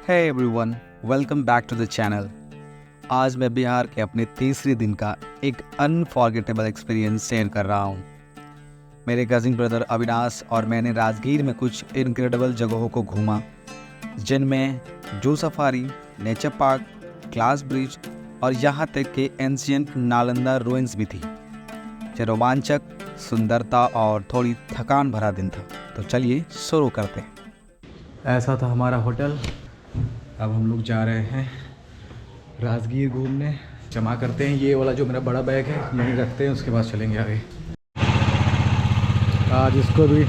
Hey everyone, welcome back to the channel. आज मैं बिहार के अपने तीसरे दिन का एक अनफॉरगेटेबल एक्सपीरियंस शेयर कर रहा हूँ। मेरे कजिन ब्रदर अविनाश और मैंने राजगीर में कुछ इनक्रेडिबल जगहों को घूमा, जिनमें zoo safari, nature park, glass bridge और यहाँ तक कि एंशिएंट नालंदा रूइंस भी थी। यह रोमांचक, सुंदरता और थोड़ी थकान भरा दिन था। तो चलिए शुरू करते हैं। ऐसा था हमारा होटल। अब हम लोग जा रहे हैं राजगीर घूमने। जमा करते हैं ये वाला जो मेरा बड़ा बैग है, यहीं रखते हैं, उसके बाद चलेंगे आगे। आज इसको भी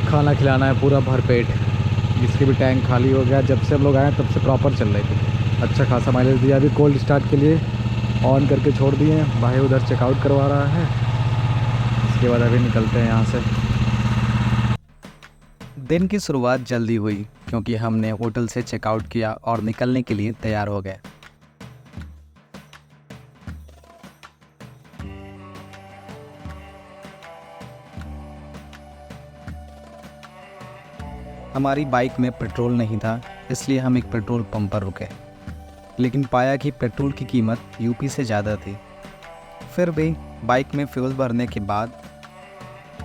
खाना खिलाना है पूरा भरपेट। इसके भी टैंक खाली हो गया। जब से हम लोग आए तब से प्रॉपर चल रहे थे, अच्छा खासा माइलेज दिया। अभी कोल्ड स्टार्ट के लिए ऑन करके छोड़ दिए हैं। भाई उधर चेकआउट करवा रहा है, इसके बाद अभी निकलते हैं यहाँ से। दिन की शुरुआत जल्दी हुई क्योंकि हमने होटल से चेकआउट किया और निकलने के लिए तैयार हो गए। हमारी बाइक में पेट्रोल नहीं था, इसलिए हम एक पेट्रोल पंप पर रुके, लेकिन पाया कि पेट्रोल की कीमत यूपी से ज़्यादा थी। फिर भी बाइक में फ्यूल भरने के बाद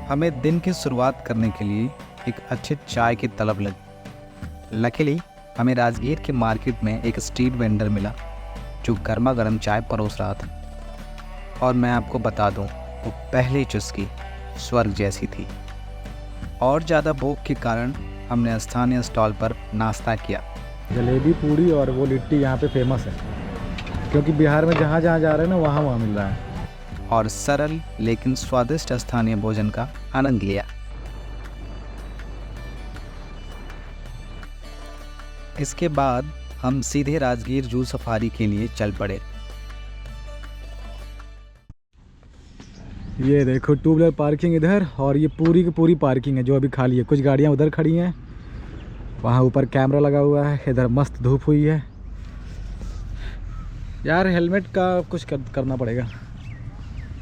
हमें दिन की शुरुआत करने के लिए एक अच्छे चाय की तलब लगी। लकीली हमें राजगीर के मार्केट में एक स्ट्रीट वेंडर मिला जो गर्मा गर्म चाय परोस रहा था। और मैं आपको बता दूं, वो पहली चुस्की स्वर्ग जैसी थी। और ज़्यादा भूख के कारण हमने स्थानीय स्टॉल पर नाश्ता किया। जलेबी, पूड़ी और वो लिट्टी यहाँ पे फेमस है, क्योंकि बिहार में जहाँ जहाँ जा रहे हैं ना वहाँ मिल रहा है। और सरल लेकिन स्वादिष्ट स्थानीय भोजन का आनंद लिया। इसके बाद हम सीधे राजगीर जू सफारी के लिए चल पड़े। ये देखो टू व्हीलर पार्किंग इधर, और ये पूरी की पूरी पार्किंग है जो अभी खाली है। कुछ गाड़ियाँ उधर खड़ी हैं, वहाँ ऊपर कैमरा लगा हुआ है। इधर मस्त धूप हुई है यार। हेलमेट का कुछ करना पड़ेगा,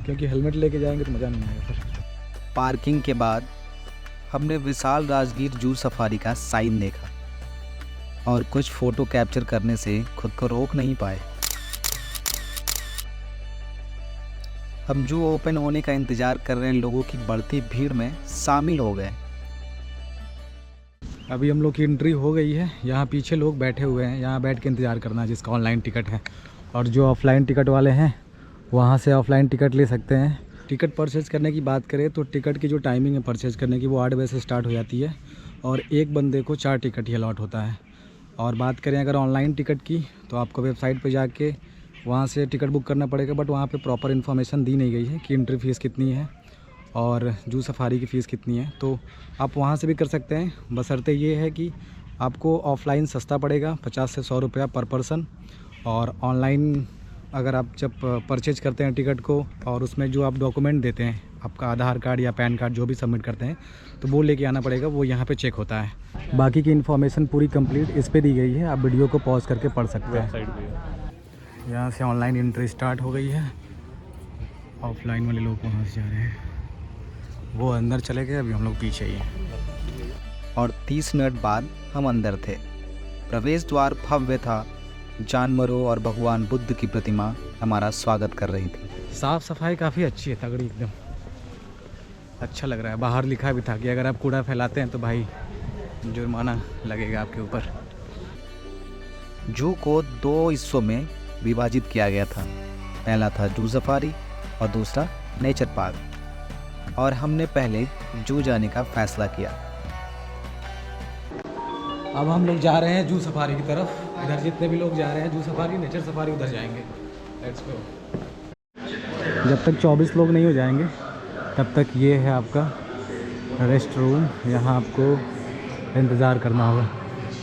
क्योंकि हेलमेट लेके जाएंगे तो मज़ा नहीं आएगा फिर। पार्किंग के बाद हमने विशाल राजगीर जू सफारी का साइन देखा और कुछ फ़ोटो कैप्चर करने से खुद को रोक नहीं पाए। हम जू ओपन होने का इंतज़ार कर रहे लोगों की बढ़ती भीड़ में शामिल हो गए। अभी हम लोग की एंट्री हो गई है। यहाँ पीछे लोग बैठे हुए हैं, यहाँ बैठ के इंतज़ार करना है जिसका ऑनलाइन टिकट है। और जो ऑफलाइन टिकट वाले हैं वहाँ से ऑफलाइन टिकट ले सकते हैं। टिकट परचेज़ करने की बात करें तो टिकट की जो टाइमिंग है परचेज़ करने की, वो 8 बजे से स्टार्ट हो जाती है और एक बंदे को 4 टिकट ही अलॉट होता है। और बात करें अगर ऑनलाइन टिकट की, तो आपको वेबसाइट पे जाके वहाँ से टिकट बुक करना पड़ेगा। बट वहाँ पे प्रॉपर इन्फॉर्मेशन दी नहीं गई है कि एंट्री फ़ीस कितनी है और जू सफारी की फ़ीस कितनी है। तो आप वहाँ से भी कर सकते हैं, बशर्ते ये है कि आपको ऑफ़लाइन सस्ता पड़ेगा, 50 से 100 रुपया पर पर्सन। और ऑनलाइन अगर आप जब परचेज करते हैं टिकट को और उसमें जो आप डॉक्यूमेंट देते हैं, आपका आधार कार्ड या पैन कार्ड जो भी सबमिट करते हैं, तो वो लेके आना पड़ेगा। वो यहाँ पे चेक होता है। बाकी की इन्फॉर्मेशन पूरी कंप्लीट इस पे दी गई है, आप वीडियो को पॉज करके पढ़ सकते हैं। यहाँ से ऑनलाइन एंट्री स्टार्ट हो गई है। ऑफलाइन वाले लोग वहाँ से जा रहे हैं, वो अंदर चले गए, अभी हम लोग पीछे ही हैं। और 30 मिनट बाद हम अंदर थे। प्रवेश द्वार भव्य था। जानवरों और भगवान बुद्ध की प्रतिमा हमारा स्वागत कर रही थी। साफ़ सफाई काफ़ी अच्छी है, तगड़ी एकदम, अच्छा लग रहा है। बाहर लिखा भी था कि अगर आप कूड़ा फैलाते हैं तो भाई जुर्माना लगेगा आपके ऊपर। जू को 2 हिस्सों में विभाजित किया गया था। पहला था जू सफारी और दूसरा नेचर पार्क। और हमने पहले जू जाने का फैसला किया। अब हम लोग जा रहे हैं जू सफारी की तरफ। इधर जितने भी लोग जा रहे हैं जू सफारी, नेचर सफारी, उधर जाएंगे। Let's go. जब तक 24 लोग नहीं हो जाएंगे तब तक ये है आपका रेस्ट रूम। यहाँ आपको इंतज़ार करना होगा,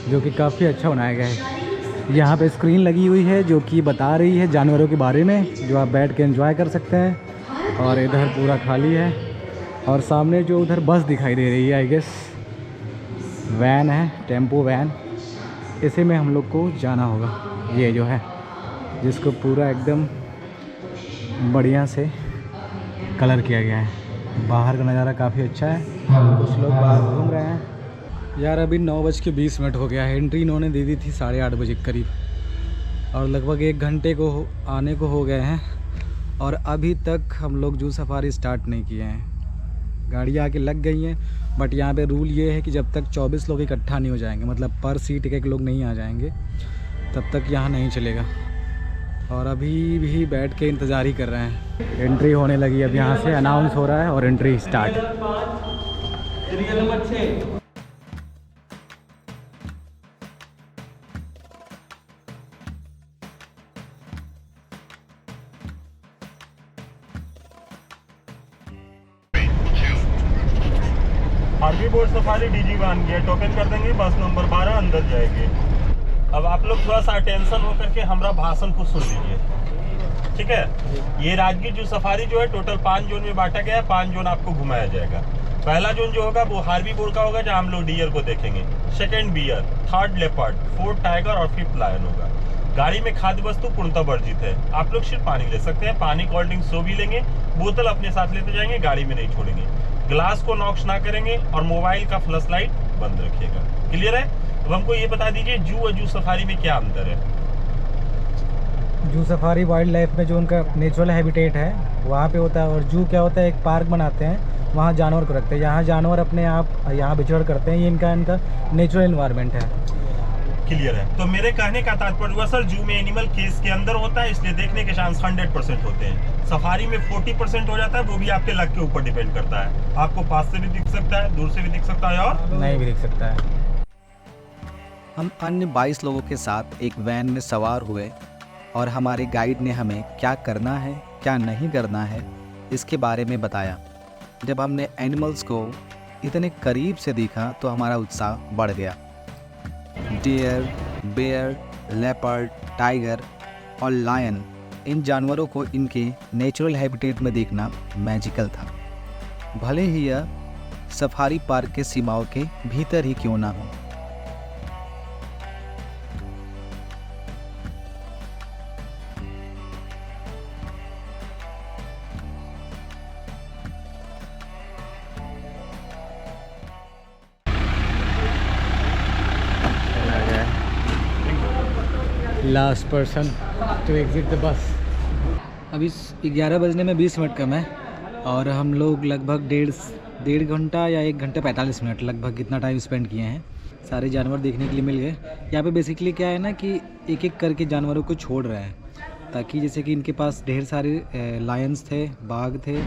जो कि काफ़ी अच्छा बनाया गया है। यहाँ पे स्क्रीन लगी हुई है जो कि बता रही है जानवरों के बारे में, जो आप बैठ के एंजॉय कर सकते हैं। और इधर पूरा खाली है। और सामने जो उधर बस दिखाई दे रही है, आई गेस वैन है, टेम्पो वैन, इसी में हम लोग को जाना होगा। ये जो है जिसको पूरा एकदम बढ़िया से कलर किया गया है। बाहर का नज़ारा काफ़ी अच्छा है। कुछ लोग बाहर घूम रहे हैं। यार अभी 9:20 हो गया है। एंट्री इन्होंने दे दी थी 8:30 बजे के करीब और लगभग 1 घंटे को आने को हो गए हैं और अभी तक हम लोग जू सफारी स्टार्ट नहीं किए हैं। गाड़ियाँ आके लग गई हैं बट यहाँ पे रूल ये है कि जब तक 24 लोग इकट्ठा नहीं हो जाएंगे, मतलब पर सीट एक लोग नहीं आ जाएंगे, तब तक यहाँ नहीं चलेगा। और अभी भी बैठ के इंतज़ार ही कर रहे हैं। एंट्री होने लगी, अब यहाँ से अनाउंस हो रहा है और entry start. RV board safari डीजी वन गया, टोकन कर देंगे, बस नंबर 12 अंदर जाएंगे। अब आप लोग थोड़ा सा अटेंशन होकर के हमारा भाषण को सुन लीजिए, ठीक है। ये राजगीर जू सफारी जो है टोटल 5 जोन में बांटा गया है। 5 जोन आपको घुमाया जाएगा। पहला जोन जो होगा वो हार्वी बोर्ड का होगा, जहाँ हम लोग डियर को देखेंगे। Second bear, third leopard, fourth tiger और फिफ्थ लायन होगा। गाड़ी में खाद्य वस्तु पूर्णतः वर्जित है। आप लोग सिर्फ पानी ले सकते हैं। पानी कोल्ड ड्रिंक सो भी लेंगे, बोतल अपने साथ लेते जाएंगे, गाड़ी में नहीं छोड़ेंगे। ग्लास को नॉक्स ना करेंगे और मोबाइल का फ्लश लाइट बंद रखिएगा। क्लियर है? अब हमको ये बता दीजिए जू और जू सफारी में क्या अंतर है। जू सफारी वाइल्ड लाइफ में जो उनका नेचुरल हैबिटेट है वहाँ पे होता है और जू क्या होता है, एक पार्क बनाते हैं, वहाँ जानवर को रखते हैं। यहाँ जानवर अपने आप यहाँ विचरण करते हैं। ये इनका नेचुरल इन्वायरमेंट है। क्लियर है? तो मेरे कहने का तात्पर्य हुआ सर, जू में एनिमल केस के अंदर होता है, इसलिए देखने के चांस 100% होते हैं। सफारी में 40% हो जाता है, वो भी आपके लक के ऊपर डिपेंड करता है। आपको पास से भी दिख सकता है, दूर से भी दिख सकता है और नहीं भी दिख सकता है। हम अन्य 22 लोगों के साथ एक वैन में सवार हुए और हमारे गाइड ने हमें क्या करना है क्या नहीं करना है इसके बारे में बताया। जब हमने एनिमल्स को इतने करीब से देखा तो हमारा उत्साह बढ़ गया। डियर, बेयर, लेपर्ड, टाइगर और लायन, इन जानवरों को इनके नेचुरल हैबिटेट में देखना मैजिकल था, भले ही यह सफारी पार्क के सीमाओं के भीतर ही क्यों ना हो। Last person to exit the bus. अभी 11 बजने में 20 मिनट कम है और हम लोग लगभग डेढ़ घंटा या 1 घंटे 45 मिनट लगभग इतना टाइम स्पेंड किए हैं। सारे जानवर देखने के लिए मिल गए। यहाँ पे बेसिकली क्या है ना कि एक एक करके जानवरों को छोड़ रहे हैं, ताकि जैसे कि इनके पास ढेर सारे लायंस थे, बाघ थे,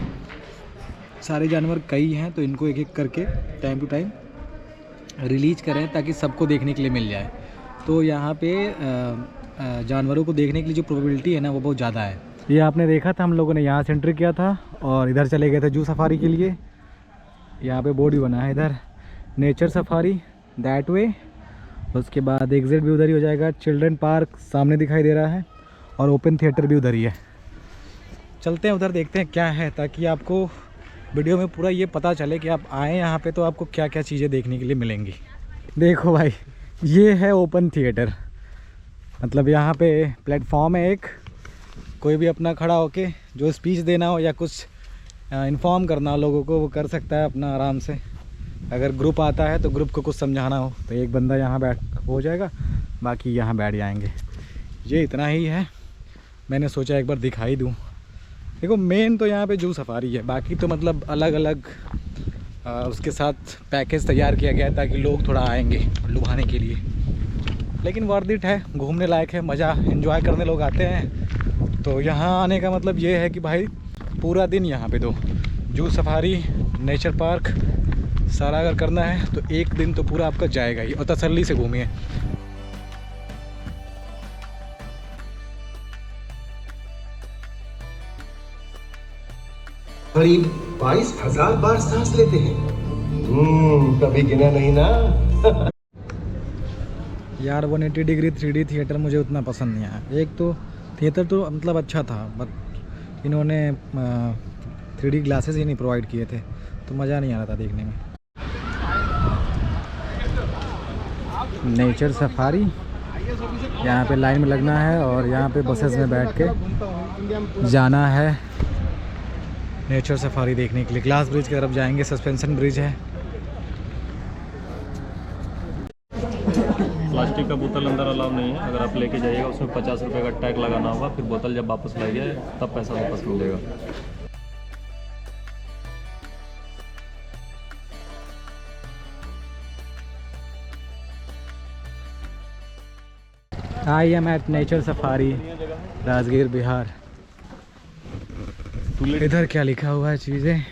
सारे जानवर कई हैं, तो इनको एक एक करके टाइम टू टाइम रिलीज करें ताकि सबको देखने के लिए मिल जाए। तो यहाँ पे जानवरों को देखने के लिए जो प्रोबेबिलिटी है ना वो बहुत ज़्यादा है। ये आपने देखा था, हम लोगों ने यहाँ से एंट्री किया था और इधर चले गए थे जू सफारी के लिए। यहाँ पे बोर्ड भी बना है, इधर नेचर सफारी दैट वे। उसके बाद एग्जिट भी उधर ही हो जाएगा। चिल्ड्रन पार्क सामने दिखाई दे रहा है और ओपन थिएटर भी उधर ही है। चलते हैं उधर, देखते हैं क्या है, ताकि आपको वीडियो में पूरा ये पता चले कि आप आएँ यहाँ पे तो आपको क्या क्या चीज़ें देखने के लिए मिलेंगी। देखो भाई, ये है ओपन थिएटर, मतलब यहाँ पे प्लेटफॉर्म है एक। कोई भी अपना खड़ा होके जो स्पीच देना हो या कुछ इन्फॉर्म करना हो लोगों को, वो कर सकता है अपना आराम से। अगर ग्रुप आता है तो ग्रुप को कुछ समझाना हो तो एक बंदा यहाँ बैठ हो जाएगा, बाकी यहाँ बैठ जाएंगे। ये इतना ही है, मैंने सोचा एक बार दिखाई दूँ। देखो मेन तो यहाँ पे जू सफारी है, बाकी तो मतलब अलग अलग उसके साथ पैकेज तैयार किया गया है ताकि लोग थोड़ा आएंगे लुभाने के लिए। लेकिन वर्थ इट है, घूमने लायक है, मज़ा एंजॉय करने लोग आते हैं। तो यहाँ आने का मतलब ये है कि भाई पूरा दिन यहाँ पे दो। जू सफारी, नेचर पार्क सारा अगर करना है तो एक दिन तो पूरा आपका जाएगा ही, और तसल्ली से घूमिए। करीब 22,000 बार सांस लेते हैं। कभी गिना नहीं ना। यार 180 डिग्री 3D थिएटर मुझे उतना पसंद नहीं आया। एक तो थिएटर तो मतलब अच्छा था, बट इन्होंने 3D ग्लासेस ही नहीं प्रोवाइड किए थे, तो मज़ा नहीं आ रहा था देखने में। नेचर सफारी, यहाँ पे लाइन में लगना है और यहाँ पे बसेस में बैठ के जाना है नेचर सफारी देखने के लिए। ग्लास ब्रिज की तरफ जाएंगे, सस्पेंशन ब्रिज है। प्लास्टिक का बोतल अंदर अलाउ नहीं है। अगर आप लेके जाइएगा उसमें 50 रुपये का टैग लगाना होगा, फिर बोतल जब वापस लाइए तब पैसा वापस मिलेगा। I am at nature safari Rajgir Bihar. इधर क्या लिखा हुआ है चीज़ें?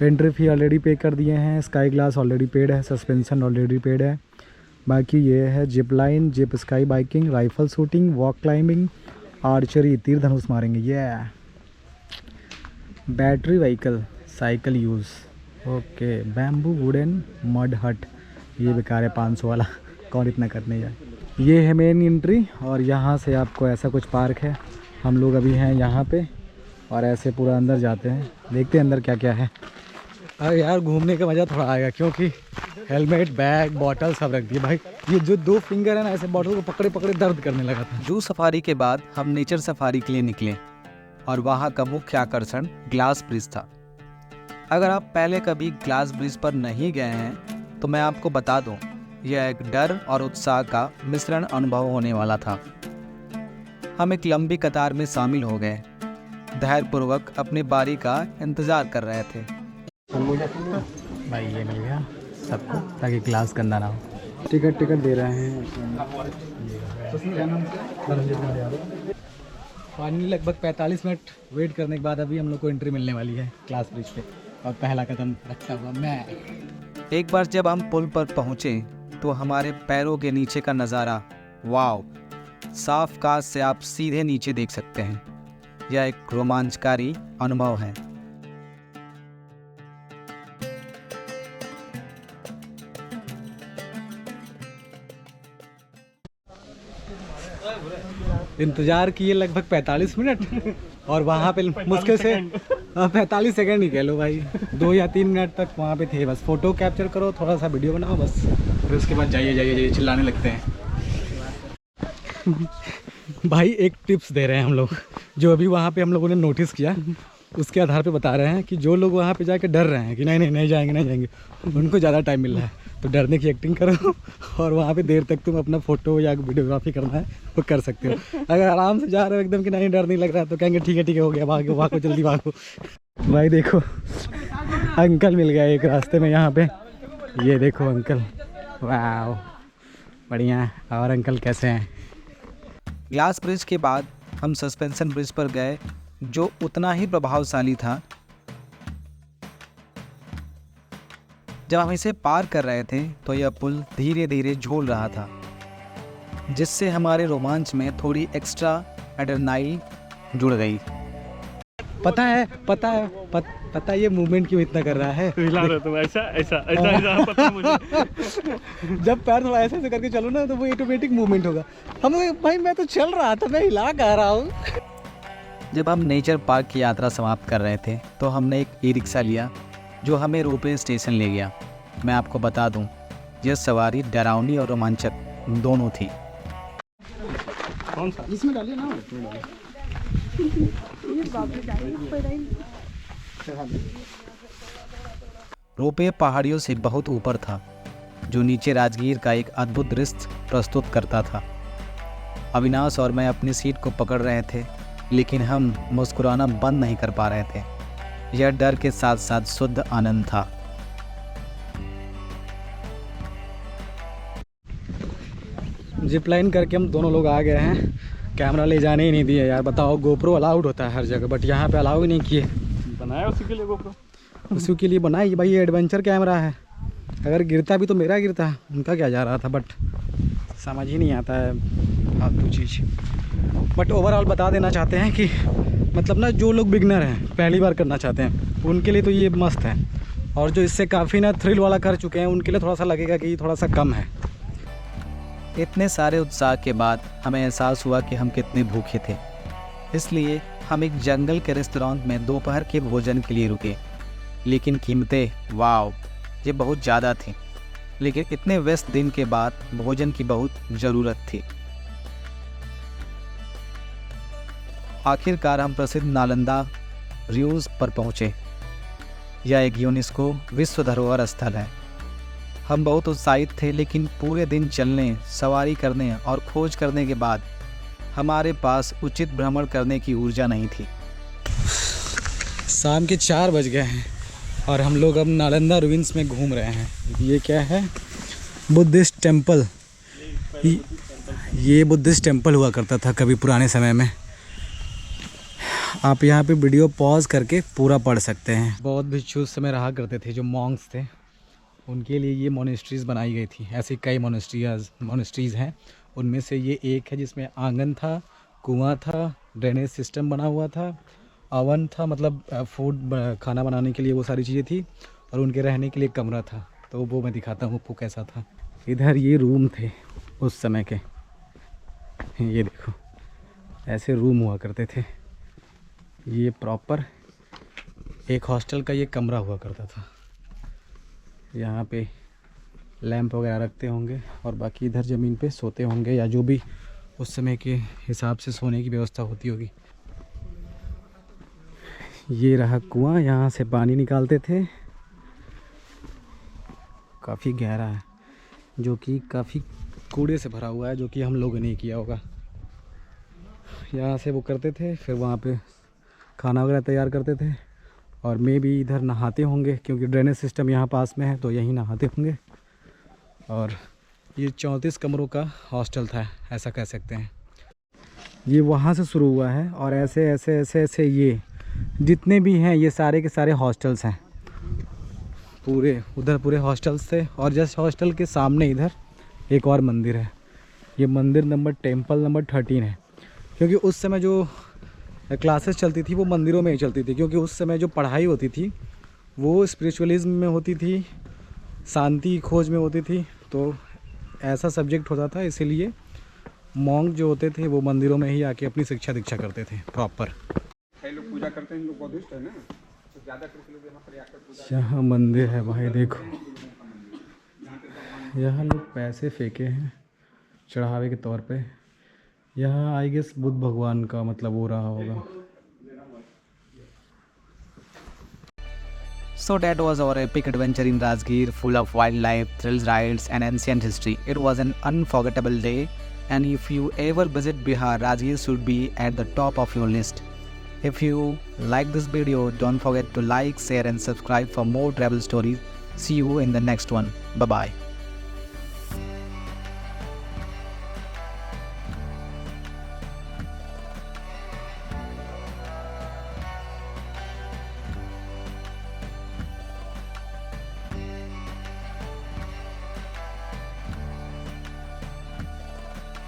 एंट्री फी ऑलरेडी पे कर दिए हैं, स्काई ग्लास ऑलरेडी पेड है, सस्पेंशन ऑलरेडी पेड है। बाकी ये है zip line, zip sky biking, rifle shooting, walk climbing, archery, तीर धनुष मारेंगे। ये battery vehicle, cycle use, okay. Bamboo wooden mud हट, ये बेकार है 500 वाला, कौन इतना करने जाए। ये है मेन एंट्री और यहाँ से आपको ऐसा कुछ पार्क है। हम लोग अभी हैं यहाँ पे और ऐसे पूरा अंदर जाते हैं, देखते हैं अंदर क्या क्या है। अरे यार घूमने का मज़ा थोड़ा आएगा क्योंकि हेलमेट, बैग, बॉटल सब रख दिए भाई। ये जो 2 फिंगर है ना, ऐसे बॉटल को पकड़े पकड़े दर्द करने लगा था। जू सफारी के बाद हम नेचर सफारी के लिए निकले और वहाँ का मुख्य आकर्षण ग्लास ब्रिज था। अगर आप पहले कभी ग्लास ब्रिज पर नहीं गए हैं तो मैं आपको बता दूं, यह एक डर और उत्साह का मिश्रण अनुभव होने वाला था। हम एक लंबी कतार में शामिल हो गए, धैर्यपूर्वक अपनी बारी का इंतजार कर रहे थे। भाई ये मिल गया सबको ताकि क्लास गंदा ना हो। टिकट दे रहे हैं। फाइनली लगभग 45 मिनट वेट करने के बाद अभी हम लोग को एंट्री मिलने वाली है क्लास ब्रिज पे और पहला कदम रखता हुआ मैं। एक बार जब हम पुल पर पहुंचे तो हमारे पैरों के नीचे का नज़ारा, वाव! साफ कांच से आप सीधे नीचे देख सकते हैं। यह एक रोमांचकारी अनुभव है। इंतज़ार किए लगभग 45 मिनट और वहाँ पे मुश्किल से 45 सेकंड ही कह लो भाई, 2 या 3 मिनट तक वहाँ पे थे। बस फ़ोटो कैप्चर करो, थोड़ा सा वीडियो बनाओ बस, फिर उसके बाद जाइए चिल्लाने लगते हैं। भाई एक टिप्स दे रहे हैं हम लोग, जो अभी वहाँ पे हम लोगों ने नोटिस किया उसके आधार पे बता रहे हैं कि जो लोग वहाँ पे जाके डर रहे हैं कि नहीं जाएंगे, उनको ज़्यादा टाइम मिल रहा है, तो डरने की एक्टिंग करो और वहाँ पे देर तक तुम अपना फ़ोटो या वीडियोग्राफी करना है वो कर सकते हो। अगर आराम से जा रहे हो एकदम कि नहीं डर नहीं लग रहा तो कहेंगे ठीक है हो गया, भागो जल्दी भागो। भाई देखो अंकल मिल गया एक रास्ते में यहाँ पे, ये देखो अंकल, वाह बढ़िया। और अंकल कैसे हैं? ग्लास ब्रिज के बाद हम सस्पेंशन ब्रिज पर गए, जो उतना ही प्रभावशाली था। जब हम इसे पार कर रहे थे तो यह पुल धीरे धीरे झूल रहा था, जिससे हमारे रोमांच में थोड़ी एक्स्ट्रा एड्रेनालिन जुड़ गई। पता है ये मूवमेंट क्यों इतना कर रहा है? हिला रहे तुम ऐसा पता मुझे। जब पैर थोड़ा ऐसे करके चलो ना तो वो ऑटोमेटिक मूवमेंट होगा। हम भाई मैं तो चल रहा था, मैं हिला कर रहा हूँ। जब हम नेचर पार्क की यात्रा समाप्त कर रहे थे तो हमने एक ई-रिक्शा लिया जो हमें रोपवे स्टेशन ले गया। मैं आपको बता दूं, यह सवारी डरावनी और रोमांचक दोनों थी। कौन सा? इसमें डालिए ना। रोपवे पहाड़ियों से बहुत ऊपर था, जो नीचे राजगीर का एक अद्भुत दृश्य प्रस्तुत करता था। अविनाश और मैं अपनी सीट को पकड़ रहे थे, लेकिन हम मुस्कुराना बंद नहीं कर पा रहे थे। यह डर के साथ साथ शुद्ध आनंद था। जिप लाइन करके हम दोनों लोग आ गए हैं। कैमरा ले जाने ही नहीं दिए यार, बताओ। गोप्रो अलाउड होता है हर जगह, बट यहाँ पे अलाउ ही नहीं किए। बनाया उसी के लिए गोप्रो, उसी के लिए बनाई भाई। ये एडवेंचर कैमरा है, अगर गिरता भी तो मेरा गिरता, उनका क्या जा रहा था। बट समझ ही नहीं आता है फालतू चीज़। बट ओवरऑल बता देना चाहते हैं कि मतलब ना, जो लोग बिगनर हैं, पहली बार करना चाहते हैं, उनके लिए तो ये मस्त है। और जो इससे काफ़ी ना थ्रिल वाला कर चुके हैं, उनके लिए थोड़ा सा लगेगा कि थोड़ा सा कम है। इतने सारे उत्साह के बाद हमें एहसास हुआ कि हम कितने भूखे थे। इसलिए हम एक जंगल के रेस्टोरेंट में दोपहर के भोजन के लिए रुके। लेकिन कीमतें, वाव, ये बहुत ज़्यादा थी। लेकिन इतने व्यस्त दिन के बाद भोजन की बहुत ज़रूरत थी। आखिरकार हम प्रसिद्ध नालंदा रूइंस पर पहुँचे। यह एक यूनेस्को विश्व धरोहर स्थल है। हम बहुत उत्साहित थे, लेकिन पूरे दिन चलने, सवारी करने और खोज करने के बाद हमारे पास उचित भ्रमण करने की ऊर्जा नहीं थी। शाम के 4 बज गए हैं और हम लोग अब नालंदा रुइंस में घूम रहे हैं। ये क्या है? Buddhist temple. ये बुद्धिस्ट टेम्पल हुआ करता था कभी पुराने समय में। आप यहाँ पे वीडियो पॉज करके पूरा पढ़ सकते हैं। बौद्ध भिक्षु उस समय रहा करते थे, जो मॉन्क्स थे, उनके लिए ये मोनेस्ट्रीज़ बनाई गई थी। ऐसी कई मोनेस्ट्रीज़ हैं, उनमें से ये एक है जिसमें आंगन था, कुआं था, ड्रेनेज सिस्टम बना हुआ था, ओवन था, मतलब फूड खाना बनाने के लिए वो सारी चीज़ें थी, और उनके रहने के लिए कमरा था। तो वो मैं दिखाता हूँ आपको कैसा था। इधर ये रूम थे उस समय के, ये देखो ऐसे रूम हुआ करते थे। ये प्रॉपर एक हॉस्टल का ये कमरा हुआ करता था। यहाँ पे लैंप वगैरह रखते होंगे और बाकी इधर ज़मीन पे सोते होंगे, या जो भी उस समय के हिसाब से सोने की व्यवस्था होती होगी। ये रहा कुआं, यहाँ से पानी निकालते थे। काफ़ी गहरा है, जो कि काफ़ी कूड़े से भरा हुआ है, जो कि हम लोगों ने किया होगा। यहाँ से वो करते थे, फिर वहाँ पे खाना वगैरह तैयार करते थे, और मे भी इधर नहाते होंगे, क्योंकि ड्रेनेज सिस्टम यहाँ पास में है तो यहीं नहाते होंगे। और ये 34 कमरों का हॉस्टल था, ऐसा कह सकते हैं। ये वहाँ से शुरू हुआ है, और ऐसे ऐसे ऐसे ऐसे ये जितने भी हैं ये सारे के सारे हॉस्टल्स हैं। पूरे उधर पूरे हॉस्टल्स थे, और जस्ट हॉस्टल के सामने इधर एक और मंदिर है। ये मंदिर टेम्पल नंबर 13 है, क्योंकि उस समय जो क्लासेस चलती थी वो मंदिरों में ही चलती थी, क्योंकि उस समय जो पढ़ाई होती थी वो स्पिरिचुअलिज्म में होती थी, शांति खोज में होती थी। तो ऐसा सब्जेक्ट होता था, इसीलिए मॉन्क जो होते थे वो मंदिरों में ही आके अपनी शिक्षा दीक्षा करते थे प्रॉपर। कई लोग पूजा करते हैं, लोग बौद्धिस्ट है ना, तो ज़्यादा करके लोग यहाँ पर आकर पूजा। यहाँ मंदिर है भाई, देखो यहाँ लोग पैसे फेंके हैं चढ़ावे के तौर पे। यहाँ आई गेस बुद्ध भगवान का मतलब वो रहा होगा। So that was our epic adventure in Rajgir, full of wildlife, thrills, rides and ancient history. It was an unforgettable day, and if you ever visit Bihar, Rajgir should be at the top of your list. If you like this video, don't forget to like, share and subscribe for more travel stories. See you in the next one. Bye bye.